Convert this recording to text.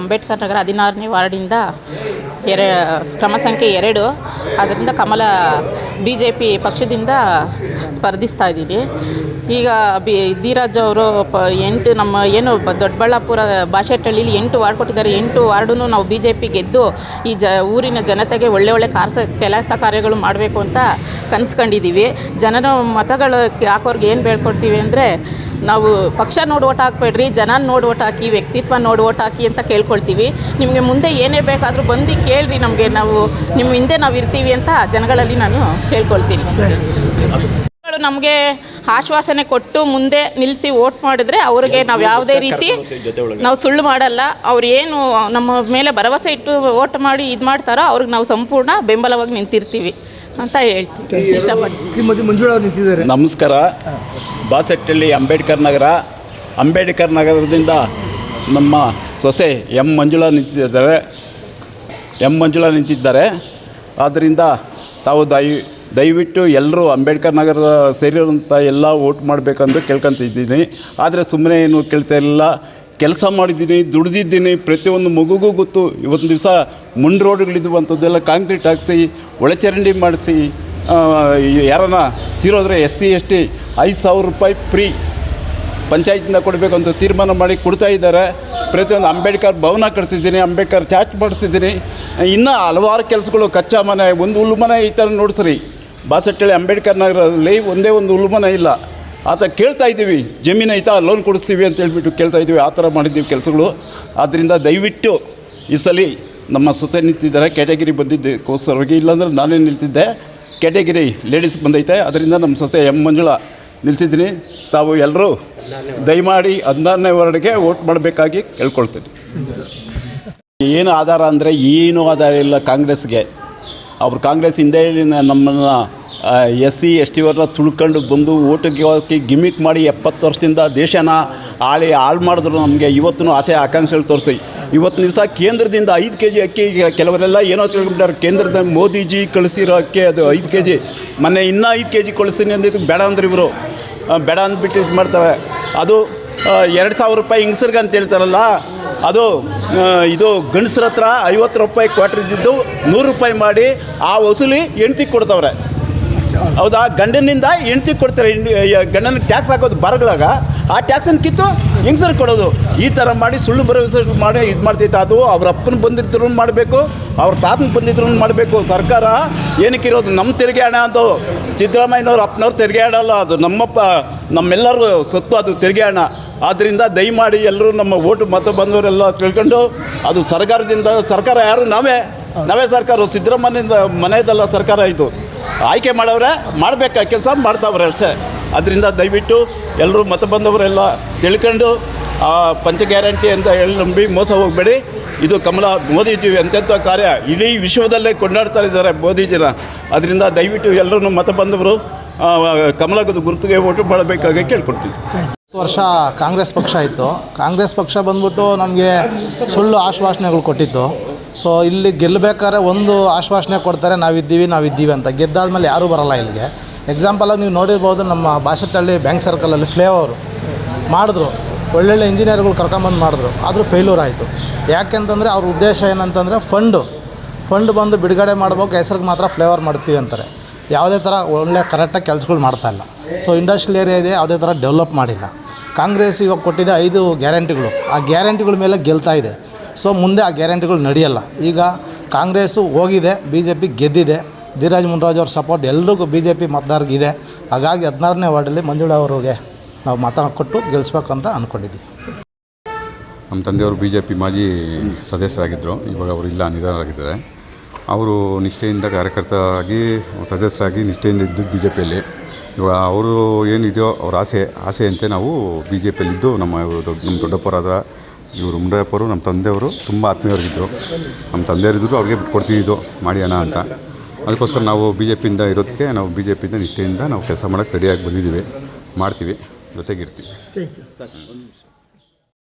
ಅಂಬೇಡ್ಕರ್ ನಗರ 16ನೇ ವಾರ್ಡಿಂದ ಕ್ರಮ ಸಂಖ್ಯೆ 2 ಅದರಿಂದ ಕಮಲ BJP ಪಕ್ಷದಿಂದ ಸ್ಪರ್ಧಿಸ್ತಾ ಇದ್ದೀವಿ. ಈಗ ಧೀರಜ್ ಅವರು 8 ನಮ್ಮ ಏನು ದೊಡ್ಡಬಳ್ಳಾಪುರ ಬಾಶೆಟ್ಟಹಳ್ಳಿಲಿ 8 ವಾರ್ಡ್ ಕೊಟ್ಟಿದ್ದಾರೆ. 8 ವಾರ್ಡನ್ನು ನಾವು BJP ಗೆದ್ದು ಈ ಊರಿನ ಜನತೆಗೆ ಒಳ್ಳೆ ಕೆಲಸ ಕಾರ್ಯಗಳು ಮಾಡಬೇಕು ಅಂತ ಕನಸ್ಕೊಂಡಿದ್ದೀವಿ. ಜನರ ಮತಗಳು ಹಾಕೋರ್ಗೆ ಏನು ಬೇಡ್ಕೊಡ್ತೀವಿ ಅಂದರೆ, ನಾವು ಪಕ್ಷ ನೋಡಿ ಓಟ್ ಹಾಕಬೇಡ್ರಿ, ಜನ ನೋಡಿ ಓಟ್ ಹಾಕಿ, ವ್ಯಕ್ತಿತ್ವ ನೋಡಿ ಓಟ್ ಹಾಕಿ ಅಂತ ಕೇಳ್ಕೊಳ್ತೀವಿ. ನಿಮಗೆ ಮುಂದೆ ಏನೇ ಬೇಕಾದರೂ ಬಂದು ಕೇಳ್ರಿ, ನಮಗೆ ನಾವು ನಿಮ್ಮ ಹಿಂದೆ ನಾವು ಇರ್ತೀವಿ ಅಂತ ಜನಗಳಲ್ಲಿ ನಾನು ಕೇಳ್ಕೊಳ್ತೀನಿ. ನಮಗೆ ಆಶ್ವಾಸನೆ ಕೊಟ್ಟು ಮುಂದೆ ನಿಲ್ಲಿಸಿ ಓಟ್ ಮಾಡಿದ್ರೆ ಅವ್ರಿಗೆ ನಾವು ಯಾವುದೇ ರೀತಿ ನಾವು ಸುಳ್ಳು ಮಾಡಲ್ಲ. ಅವ್ರು ಏನು ನಮ್ಮ ಮೇಲೆ ಭರವಸೆ ಇಟ್ಟು ಓಟ್ ಮಾಡಿ ಇದು ಮಾಡ್ತಾರೋ ಅವ್ರಿಗೆ ನಾವು ಸಂಪೂರ್ಣ ಬೆಂಬಲವಾಗಿ ನಿಂತಿರ್ತೀವಿ ಅಂತ ಹೇಳ್ತೀವಿ. ಇಷ್ಟಪಟ್ಟು ನಮಸ್ಕಾರ. ಬಾಸೆಟ್ಟಹಳ್ಳಿ ಅಂಬೇಡ್ಕರ್ ನಗರದಿಂದ ನಮ್ಮ ಸೊಸೆ ಮಂಜುಳಾ ನಿಂತಿದ್ದಾರೆ. ಆದ್ದರಿಂದ ತಾವು ದಯವಿಟ್ಟು ಎಲ್ಲರೂ ಅಂಬೇಡ್ಕರ್ ನಗರ ಸೇರಿರುವಂಥ ಎಲ್ಲ ವೋಟ್ ಮಾಡಬೇಕಂದು ಕೇಳ್ಕೊತಿದ್ದೀನಿ. ಆದರೆ ಸುಮ್ಮನೆ ಏನು ಕೇಳ್ತಾ ಇರಲಿಲ್ಲ. ಕೆಲಸ ಮಾಡಿದ್ದೀನಿ, ದುಡಿದಿದ್ದೀನಿ, ಪ್ರತಿಯೊಂದು ಮಗುಗೂ ಗೊತ್ತು. ಇವತ್ತು ದಿವಸ ಮುಂಡ್ ರೋಡ್ಗಳಿದ್ವು ಅಂಥದ್ದೆಲ್ಲ ಕಾಂಕ್ರೀಟ್ ಹಾಕಿಸಿ, ಒಳಚರಂಡಿ ಮಾಡಿಸಿ, ಯಾರನ್ನ ತೀರೋದ್ರೆ SC ST 5,000 ರೂಪಾಯಿ ಫ್ರೀ ಪಂಚಾಯತಿಂದ ಕೊಡಬೇಕಂತ ತೀರ್ಮಾನ ಮಾಡಿ ಕೊಡ್ತಾ ಇದ್ದಾರೆ. ಪ್ರತಿಯೊಂದು ಅಂಬೇಡ್ಕರ್ ಭವನ ಕಟ್ಸಿದ್ದೀನಿ, ಅಂಬೇಡ್ಕರ್ ಚಾರ್ಚ್ ಮಾಡಿಸಿದ್ದೀನಿ. ಇನ್ನೂ ಹಲವಾರು ಕೆಲಸಗಳು, ಕಚ್ಚಾ ಮನೆ, ಒಂದು ಹುಲ್ಲು ಮನೆ ಈ ಥರ ನೋಡಿಸ್ರಿ. ಬಾಸೆಟ್ಟಹಳ್ಳಿ ಅಂಬೇಡ್ಕರ್ ನಗರದಲ್ಲಿ ಒಂದೇ ಒಂದು ಹುಲ್ಲು ಮನೆ ಇಲ್ಲ. ಆತ ಕೇಳ್ತಾ ಇದ್ದೀವಿ, ಜಮೀನು ಐತಾ ಲೋನ್ ಕೊಡಿಸ್ತೀವಿ ಅಂತ ಹೇಳ್ಬಿಟ್ಟು ಕೇಳ್ತಾ ಇದ್ದೀವಿ. ಆ ಥರ ಮಾಡಿದ್ದೀವಿ ಕೆಲಸಗಳು. ಆದ್ದರಿಂದ ದಯವಿಟ್ಟು ಈ ಸಲ ನಮ್ಮ ಸೊಸೆ ನಿಂತಿದ್ದಾರೆ. ಕ್ಯಾಟಗಿರಿ ಬಂದಿದ್ದಕ್ಕೋಸ್ಕರವಾಗಿ, ಇಲ್ಲಾಂದ್ರೆ ನಾನೇ ನಿಲ್ತಿದ್ದೆ. ಕ್ಯಾಟಗಿರಿ ಲೇಡೀಸ್ ಬಂದೈತೆ, ಅದರಿಂದ ನಮ್ಮ ಸೊಸೆ ಮಂಜುಳಾ ನಿಲ್ಸಿದ್ದೀನಿ. ತಾವು ಎಲ್ಲರೂ ದಯಮಾಡಿ 16ನೇ ವಾರ್ಡ್ಗೆ ವೋಟ್ ಮಾಡಬೇಕಾಗಿ ಕೇಳ್ಕೊಳ್ತೀನಿ. ಏನು ಆಧಾರ ಅಂದರೆ ಏನೂ ಆಧಾರ ಇಲ್ಲ ಕಾಂಗ್ರೆಸ್ಗೆ. ಅವರು ಕಾಂಗ್ರೆಸ್ ಹಿಂದೆ ನಮ್ಮನ್ನು SC ST ಅವ್ರನ್ನ ತುಳ್ಕೊಂಡು ಬಂದು ಓಟಿಗೆ ಹೋಗಿ ಗಿಮಿಕ್ ಮಾಡಿ 70 ವರ್ಷದಿಂದ ದೇಶನ ಹಾಳು ಮಾಡಿದ್ರು. ನಮಗೆ ಇವತ್ತು ಆಸೆ ಆಕಾಂಕ್ಷೆಗಳು ತೋರಿಸಿ ಇವತ್ತು ದಿವಸ ಕೇಂದ್ರದಿಂದ 5 kg ಅಕ್ಕಿ, ಕೆಲವರೆಲ್ಲ ಏನೋ ತಿಳ್ಕೊಂಡ್ಬಿಟ್ಟಾರೆ. ಕೇಂದ್ರದ ಮೋದಿಜಿ ಕಳಿಸಿರೋ ಅಕ್ಕಿ ಅದು 5 kg. ಮೊನ್ನೆ ಇನ್ನೂ 5 kg ಕಳಿಸ್ತೀನಿ ಅಂದಿದ್ದು ಬೇಡ ಅಂದ್ರೆ ಇವರು ಬೇಡ ಅಂದ್ಬಿಟ್ಟು ಇದು ಮಾಡ್ತಾರೆ. ಅದು 2,000 ರೂಪಾಯಿ ಹಿಂಗಸರ್ಗೆ ಅಂತ ಹೇಳ್ತಾರಲ್ಲ, ಅದು ಇದು ಗಂಡಸ್ರ ಹತ್ರ 50 ರೂಪಾಯಿ ಕ್ವಾರ್ಟರ್ ಇದ್ದಿದ್ದು 100 ರೂಪಾಯಿ ಮಾಡಿ ಆ ವಸೂಲಿ ಹೆಂಡ್ತಿಗೆ ಕೊಡ್ತವ್ರೆ. ಹೌದಾ? ಗಂಡನಿಂದ ಹೆಂಡ್ತಿಗೆ ಕೊಡ್ತಾರೆ. ಗಂಡನಿಗೆ ಟ್ಯಾಕ್ಸ್ ಹಾಕೋದು ಬರಗಳಾಗ ಆ ಟ್ಯಾಕ್ಸನ್ನು ಕಿತ್ತು ಹೆಂಗಸರಿಗೆ ಕೊಡೋದು. ಈ ಥರ ಮಾಡಿ ಸುಳ್ಳು ಭರವಸೆ ಮಾಡಿ ಇದು ಮಾಡ್ತೈತೆ. ಅದು ಅವ್ರ ಅಪ್ಪನ ಬಂದಿದ್ರು ಮಾಡಬೇಕು, ಅವ್ರ ತಾತನ ಬಂದಿದ್ರು ಮಾಡಬೇಕು. ಸರ್ಕಾರ ಏನಕ್ಕಿರೋದು? ನಮ್ಮ ತೆರಿಗೆ ಹಣ ಅದು. ಸಿದ್ದರಾಮಯ್ಯನವ್ರು ಅಪ್ಪನವ್ರು ತೆರಿಗೆ ಹಣ ಅಲ್ಲ, ಅದು ನಮ್ಮೆಲ್ಲರಿಗೂ ಸೊತ್ತು, ಅದು ತೆರಿಗೆ ಹಣ. ಆದ್ದರಿಂದ ದಯಮಾಡಿ ಎಲ್ಲರೂ ನಮ್ಮ ಓಟು ಮತ ಬಂದವರೆಲ್ಲ ತಿಳ್ಕೊಂಡು, ಅದು ಸರ್ಕಾರ ಯಾರು? ನಾವೇ ಸರ್ಕಾರ. ಸಿದ್ದರಾಮಯ್ಯನಿಂದ ಮನೆಯದಲ್ಲ ಸರ್ಕಾರ. ಇದು ಆಯ್ಕೆ ಮಾಡವ್ರೆ, ಮಾಡಬೇಕಾ ಕೆಲಸ ಮಾಡ್ತಾವ್ರೆ ಅಷ್ಟೇ. ಅದರಿಂದ ದಯವಿಟ್ಟು ಎಲ್ಲರೂ ಮತ ಬಂದವರೆಲ್ಲ ತಿಳ್ಕೊಂಡು ಪಂಚ ಗ್ಯಾರಂಟಿ ಅಂತ ಹೇಳಿ ನಂಬಿ ಮೋಸ ಹೋಗಬೇಡಿ. ಇದು ಕಮಲ ಮೋದಿಜಿ ಎಂತೆಂಥ ಕಾರ್ಯ ಇಡೀ ವಿಶ್ವದಲ್ಲೇ ಕೊಂಡಾಡ್ತಾ ಇದ್ದಾರೆ ಮೋದಿಜಿನ. ಅದರಿಂದ ದಯವಿಟ್ಟು ಎಲ್ಲರೂ ಮತ ಬಂದವರು ಕಮಲದ ಗುರುತಿಗೆ ಓಟು ಮಾಡಬೇಕಾಗಿ ಕೇಳ್ಕೊಡ್ತೀವಿ. 10 ವರ್ಷ ಕಾಂಗ್ರೆಸ್ ಪಕ್ಷ ಇತ್ತು. ಕಾಂಗ್ರೆಸ್ ಪಕ್ಷ ಬಂದ್ಬಿಟ್ಟು ನಮಗೆ ಸುಳ್ಳು ಆಶ್ವಾಸನೆಗಳು ಕೊಟ್ಟಿತ್ತು. ಸೊ ಇಲ್ಲಿ ಗೆಲ್ಲಬೇಕಾದ್ರೆ ಒಂದು ಆಶ್ವಾಸನೆ ಕೊಡ್ತಾರೆ, ನಾವಿದ್ದೀವಿ ಅಂತ. ಗೆದ್ದಾದ್ಮೇಲೆ ಯಾರೂ ಬರೋಲ್ಲ ಇಲ್ಲಿಗೆ. ಎಕ್ಸಾಂಪಲಾಗಿ ನೀವು ನೋಡಿರ್ಬೋದು, ನಮ್ಮ ಬಾಶೆಟ್ಟಹಳ್ಳಿ ಬ್ಯಾಂಕ್ ಸರ್ಕಲಲ್ಲಿ ಫ್ಲೇಓವರ್ ಮಾಡಿದ್ರು, ಒಳ್ಳೊಳ್ಳೆ ಇಂಜಿನಿಯರ್ಗಳು ಕರ್ಕೊಂಬಂದು ಮಾಡಿದ್ರು, ಆದರೂ ಫೇಲ್ಯೂರ್ ಆಯಿತು. ಯಾಕೆಂತಂದರೆ ಅವ್ರ ಉದ್ದೇಶ ಏನಂತಂದರೆ ಫಂಡ್ ಬಂದು ಬಿಡುಗಡೆ ಮಾಡ್ಬೇಕು, ಹೆಸ್ರಿಗೆ ಮಾತ್ರ ಫ್ಲೇವರ್ ಮಾಡ್ತೀವಿ ಅಂತಾರೆ. ಯಾವುದೇ ಥರ ಒಳ್ಳೆ ಕರೆಕ್ಟಾಗಿ ಕೆಲಸಗಳು ಮಾಡ್ತಾಯಿಲ್ಲ. ಸೊ ಇಂಡಸ್ಟ್ರಿಯಲ್ ಏರಿಯಾ ಇದೆ, ಯಾವುದೇ ಥರ ಡೆವಲಪ್ ಮಾಡಿಲ್ಲ. ಕಾಂಗ್ರೆಸ್ ಇವಾಗ ಕೊಟ್ಟಿದೆ 5 ಗ್ಯಾರಂಟಿಗಳು, ಆ ಗ್ಯಾರಂಟಿಗಳ ಮೇಲೆ ಗೆಲ್ತಾ ಇದೆ. ಸೊ ಮುಂದೆ ಆ ಗ್ಯಾರಂಟಿಗಳು ನಡೆಯಲ್ಲ. ಈಗ ಕಾಂಗ್ರೆಸ್ಸು ಹೋಗಿದೆ, BJP ಗೆದ್ದಿದೆ. ಧೀರಜ್ ಮುನ್ರಾಜ್ ಅವ್ರ ಸಪೋರ್ಟ್ ಎಲ್ರಿಗೂ BJP ಮತದಾರರಿಗಿದೆ. ಹಾಗಾಗಿ 16ನೇ ವಾರ್ಡಲ್ಲಿ ಮಂಜುಳಾ ಅವರಿಗೆ ನಾವು ಮತ ಕೊಟ್ಟು ಗೆಲ್ಲಿಸ್ಬೇಕಂತ ಅಂದ್ಕೊಂಡಿದ್ದೀವಿ. ನಮ್ಮ ತಂದೆಯವರು BJP ಮಾಜಿ ಸದಸ್ಯರಾಗಿದ್ದರು. ಇವಾಗ ಅವರು ಇಲ್ಲ, ನಿಧನರಾಗಿದ್ದಾರೆ. ಅವರು ನಿಷ್ಠೆಯಿಂದ ಕಾರ್ಯಕರ್ತರಾಗಿ ಸದಸ್ಯರಾಗಿ ನಿಷ್ಠೆಯಿಂದ ಇದ್ದದ್ದು BJPಯಲ್ಲಿ. ಇವಾಗ ಅವರು ಏನಿದೆಯೋ ಅವ್ರ ಆಸೆಯಂತೆ ನಾವು BJPಯಲ್ಲಿದ್ದು ನಮ್ಮ ದೊಡ್ಡಪ್ಪರಾದ ಇವರು ಮುಂಡಪ್ಪರು, ನಮ್ಮ ತಂದೆಯವರು ತುಂಬ ಆತ್ಮೀಯರಾಗಿದ್ದರು. ನಮ್ಮ ತಂದೆಯವರಿದ್ದರು, ಅವ್ರಿಗೆ ಬಿಟ್ಕೊಡ್ತಿದ್ದು ಮಾಡಿ ಅಣ್ಣ ಅಂತ. ಅದಕ್ಕೋಸ್ಕರ ನಾವು BJPಯಿಂದ ಇರೋದಕ್ಕೆ ನಾವು BJPಯಿಂದ ನಿಷ್ಠೆಯಿಂದ ನಾವು ಕೆಲಸ ಮಾಡೋಕ್ಕೆ ರೆಡಿಯಾಗಿ ಬಂದಿದ್ದೀವಿ, ಮಾಡ್ತೀವಿ, ಜೊತೆಗಿರ್ತೀವಿ.